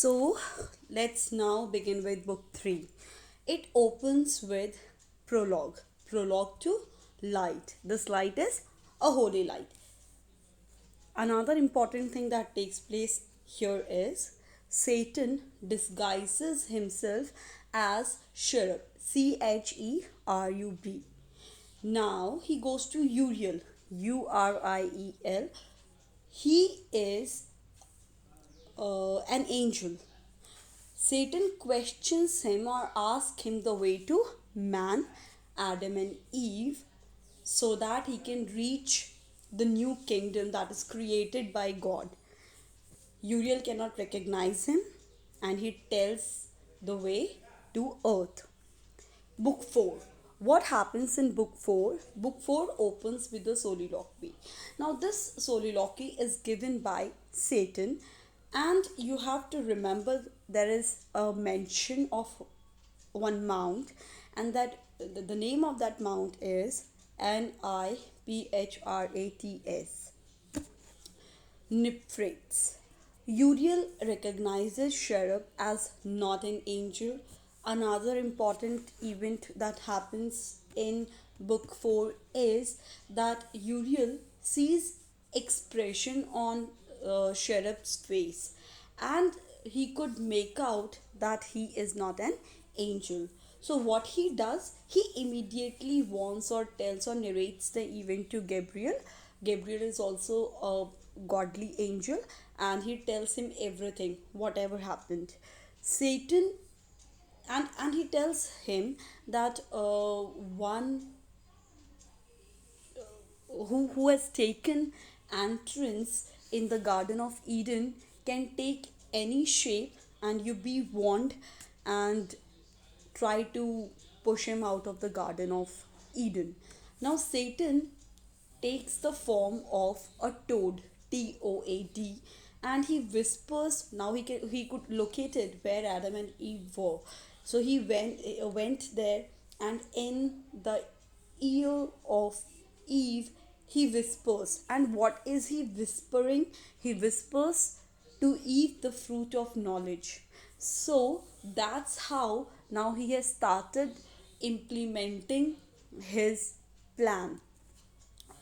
So let's now begin with book 3. It opens with prologue. Prologue to light. This light is a holy light. Another important thing that takes place here is Satan disguises himself as Cherub. Cherub. Now he goes to Uriel. Uriel. He is an angel. Satan questions him or asks him the way to man, Adam, and Eve, so that he can reach the new kingdom that is created by God. Uriel cannot recognize him and he tells the way to earth. Book 4. What happens in book 4? Book 4 opens with the soliloquy. Now, this soliloquy is given by Satan, and you have to remember there is a mention of one mount, and that the name of that mount is Niphrates. Niphrats. Uriel recognizes Cherub as not an angel. Another important event that happens in book 4 is that Uriel sees expression on Cherub's face, and he could make out that he is not an angel. So, what he does, he immediately warns or tells or narrates the event to Gabriel. Gabriel is also a godly angel, and he tells him everything, whatever happened. Satan, and he tells him that one who has taken entrance in the Garden of Eden can take any shape, and you be warned and try to push him out of the Garden of Eden. Now, Satan takes the form of a toad, Toad, and he whispers. Now he could locate it where Adam and Eve were. So he went there, and in the ear of Eve he whispers. And what is he whispering? He whispers to eat the fruit of knowledge. So that's how now he has started implementing his plan.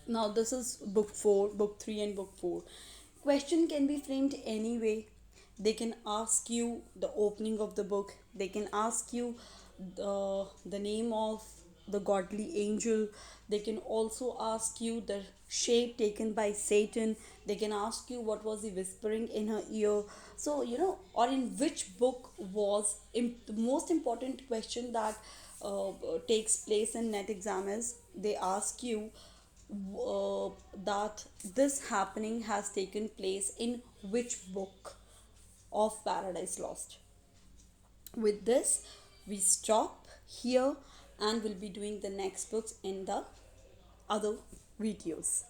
Now this is book 4, book 3 and book 4. Question can be framed anyway. They can ask you the opening of the book. They can ask you the name of the godly angel. They can also ask you the shape taken by Satan. They can ask you what was he whispering in her ear. So, or in which book was the most important question that takes place in net exam is they ask you that this happening has taken place in which book of Paradise Lost. With this, we stop here and we'll be doing the next books in the other videos.